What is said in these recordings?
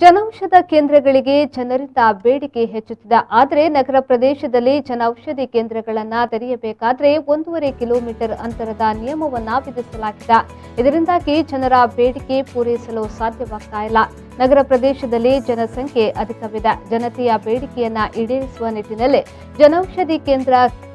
ಜನೌಷಧ ಕೇಂದ್ರಗಳಿಗೆ ಜನರಿಂದ ಬೇಡಿಕೆ ಹೆಚ್ಚುತ್ತಿದೆ. ಆದರೆ ನಗರ ಪ್ರದೇಶದಲ್ಲಿ ಜನೌಷಧಿ ಕೇಂದ್ರಗಳನ್ನು ತೆರೆಯಬೇಕಾದ್ರೆ 1.5 ಕಿಲೋಮೀಟರ್ ಅಂತರದ ನಿಯಮವನ್ನ ವಿಧಿಸಲಾಗಿದೆ. ಇದರಿಂದಾಗಿ ಜನರ ಬೇಡಿಕೆ ಪೂರೈಸಲು ಸಾಧ್ಯವಾಗ್ತಾ ಇಲ್ಲ. ನಗರ ಪ್ರದೇಶದಲ್ಲಿ ಜನಸಂಖ್ಯೆ ಅಧಿಕವಿದೆ. ಜನತೆಯ ಬೇಡಿಕೆಯನ್ನ ಈಡೇರಿಸುವ ನಿಟ್ಟಿನಲ್ಲಿ ಜನೌಷಧಿ ಕೇಂದ್ರ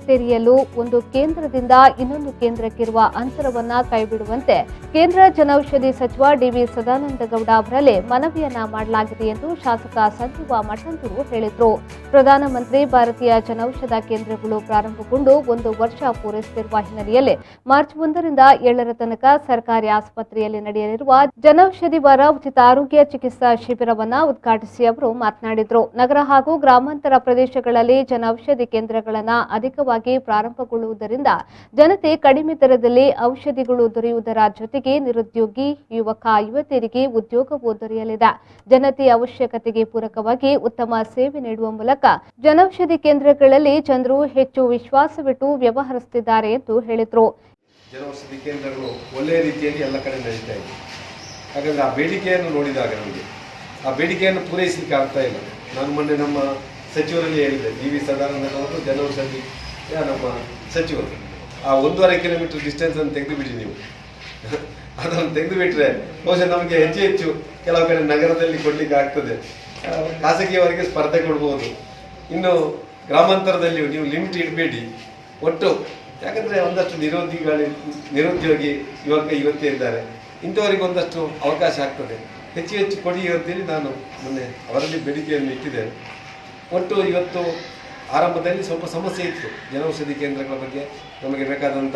ತೆರೆಯಲು ಒಂದು ಕೇಂದ್ರದಿಂದ ಇನ್ನೊಂದು ಕೇಂದ್ರಕ್ಕಿರುವ ಅಂತರವನ್ನ ಕೈಬಿಡುವಂತೆ ಕೇಂದ್ರ ಜನೌಷಧಿ ಸಚಿವ ಡಿ.ವಿ. ಸದಾನಂದಗೌಡ ಅವರಲ್ಲಿ ಮನವಿಯನ್ನ ಮಾಡಲಾಗಿದೆ ಎಂದು ಶಾಸಕ ಸಂಜೀವ ಮಠಂದೂರು ಹೇಳಿದರು. ಪ್ರಧಾನಮಂತ್ರಿ ಭಾರತೀಯ ಜನೌಷಧ ಕೇಂದ್ರಗಳು ಪ್ರಾರಂಭಗೊಂಡು 1 ವರ್ಷ ಪೂರೈಸುತ್ತಿರುವ ಹಿನ್ನೆಲೆಯಲ್ಲಿ ಮಾರ್ಚ್ 1ರಿಂದ 7ರ ತನಕ ಸರ್ಕಾರಿ ಆಸ್ಪತ್ರೆಯಲ್ಲಿ ನಡೆಯಲಿರುವ ಜನೌಷಧಿ ವಾರ ಉಚಿತ ಆರೋಗ್ಯ ಚಿಕಿತ್ಸಾ ಶಿಬಿರವನ್ನ ಉದ್ಘಾಟಿಸಿ ಅವರು ಮಾತನಾಡಿದರು. ನಗರ ಹಾಗೂ ಗ್ರಾಮಾಂತರ ಪ್ರದೇಶಗಳಲ್ಲಿ ಜನೌಷಧಿ ಕೇಂದ್ರಗಳನ್ನು ಅಧಿಕವಾಗಿ ಪ್ರಾರಂಭಗೊಳ್ಳುವುದರಿಂದ ಜನತೆ ಕಡಿಮೆ ದರದಲ್ಲಿ ಔಷಧಿಗಳು ದೊರೆಯುವುದರ ಜೊತೆಗೆ ನಿರುದ್ಯೋಗಿ ಯುವಕ ಯುವತಿಯರಿಗೆ ಉದ್ಯೋಗವೂ ದೊರೆಯಲಿದೆ. ಜನತೆಯ ಅವಶ್ಯಕತೆಗೆ ಪೂರಕವಾಗಿ ಉತ್ತಮ ಸೇವೆ ನೀಡುವ ಮೂಲಕ ಜನೌಷಧಿ ಕೇಂದ್ರಗಳಲ್ಲಿ ಜನರು ಹೆಚ್ಚು ವಿಶ್ವಾಸವಿಟ್ಟು ವ್ಯವಹರಿಸುತ್ತಿದ್ದಾರೆ ಎಂದು ಹೇಳಿದರು. ಜನೌಷಧಿ ಕೇಂದ್ರಗಳು ಒಳ್ಳೆಯ ರೀತಿಯಲ್ಲಿ ಎಲ್ಲ ಕಡೆ ನಡೀತಾ ಇದೆ. ಹಾಗಾದ್ರೆ ಆ ಬೇಡಿಕೆಯನ್ನು ನೋಡಿದಾಗ ನಮಗೆ ಆ ಬೇಡಿಕೆಯನ್ನು ಪೂರೈಸಲಿಕ್ಕೆ ಆಗ್ತಾ ಇಲ್ಲ. ನಾನು ಮೊನ್ನೆ ನಮ್ಮ ಸಚಿವರಲ್ಲಿ ಹೇಳಿದ್ದೆ, ಡಿ.ವಿ. ಸದಾನಂದಗೌಡರು ಜನೌಷಧಿ ನಮ್ಮ ಸಚಿವರು ಆ 1.5 ಕಿಲೋಮೀಟರ್ ಡಿಸ್ಟೆನ್ಸ್ ಅನ್ನು ತೆಗೆದುಬಿಡಿ. ನೀವು ಅದನ್ನು ತೆಗೆದುಬಿಟ್ರೆ ಬಹುಶಃ ನಮಗೆ ಹೆಚ್ಚು ಕೆಲವು ಕಡೆ ನಗರದಲ್ಲಿ ಕೊಡ್ಲಿಕ್ಕೆ ಆಗ್ತದೆ. ಖಾಸಗಿಯವರಿಗೆ ಸ್ಪರ್ಧೆ ಕೊಡ್ಬೋದು. ಇನ್ನು ಗ್ರಾಮಾಂತರದಲ್ಲಿ ನೀವು ಲಿಮಿಟ್ ಇಡಬೇಡಿ ಒಟ್ಟು. ಯಾಕಂದರೆ ಒಂದಷ್ಟು ನಿರುದ್ಯೋಗಿ ಯುವಕ ಯುವತಿಯರಿದ್ದಾರೆ. ಇಂಥವರಿಗೆ ಒಂದಷ್ಟು ಅವಕಾಶ ಆಗ್ತದೆ. ಹೆಚ್ಚು ಕೊಡಿ ಅಂತೇಳಿ ನಾನು ಮೊನ್ನೆ ಅವರಲ್ಲಿ ಬೇಡಿಕೆಯನ್ನು ಇಟ್ಟಿದ್ದೇನೆ. ಒಟ್ಟು ಇವತ್ತು ಆರಂಭದಲ್ಲಿ ಸ್ವಲ್ಪ ಸಮಸ್ಯೆ ಇತ್ತು ಜನೌಷಧಿ ಕೇಂದ್ರಗಳ ಬಗ್ಗೆ. ನಮಗೆ ಬೇಕಾದಂಥ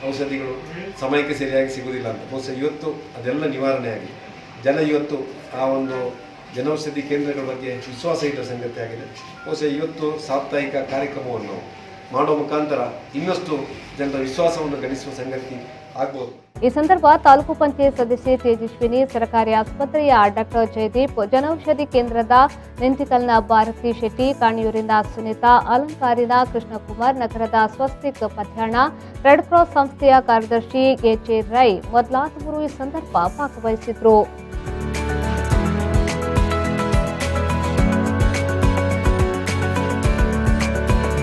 ಔಷಧಿಗಳು ಸಮಯಕ್ಕೆ ಸರಿಯಾಗಿ ಸಿಗುವುದಿಲ್ಲ ಅಂತ. ಬಹುಶಃ ಇವತ್ತು ಅದೆಲ್ಲ ನಿವಾರಣೆ ಆಗಿದೆ. ಜನ ಇವತ್ತು ಆ ಒಂದು ಜನೌಷಧಿ ಕೇಂದ್ರಗಳ ಬಗ್ಗೆ ವಿಶ್ವಾಸ ಇಟ್ಟ ಸಂಗತಿ ಆಗಿದೆ. ಬಹುಶಃ ಇವತ್ತು ಸಾಪ್ತಾಹಿಕ ಕಾರ್ಯಕ್ರಮವನ್ನು ಮಾಡುವ ಮುಖಾಂತರ ಇನ್ನಷ್ಟು ಜನರ ವಿಶ್ವಾಸವನ್ನು ಗಳಿಸುವ ಸಂಗತಿ ಆಗ್ಬೋದು. ಈ ಸಂದರ್ಭ ತಾಲೂಕು ಪಂಚಾಯತ್ ಸದಸ್ಯೆ ತೇಜಸ್ವಿನಿ, ಸರ್ಕಾರಿ ಆಸ್ಪತ್ರೆಯ ಡಾಕ್ಟರ್ ಜಯದೀಪ್, ಜನೌಷಧಿ ಕೇಂದ್ರದ ನಿಂತಿಕಲ್ನ ಭಾರತಿ ಶೆಟ್ಟಿ, ಕಾಣಿಯೂರಿನ ಸುನೀತಾ, ಅಲಂಕಾರಿನ ಕೃಷ್ಣಕುಮಾರ್, ನಗರದ ಸ್ವಸ್ತಿಕ್ ಪದ್ಯಾಣ, ರೆಡ್ ಕ್ರಾಸ್ ಸಂಸ್ಥೆಯ ಕಾರ್ಯದರ್ಶಿ ಎಚ್.ಎ. ರೈ ಮೊದಲಾದವರು ಈ ಸಂದರ್ಭ ಭಾಗವಹಿಸಿದ್ರು.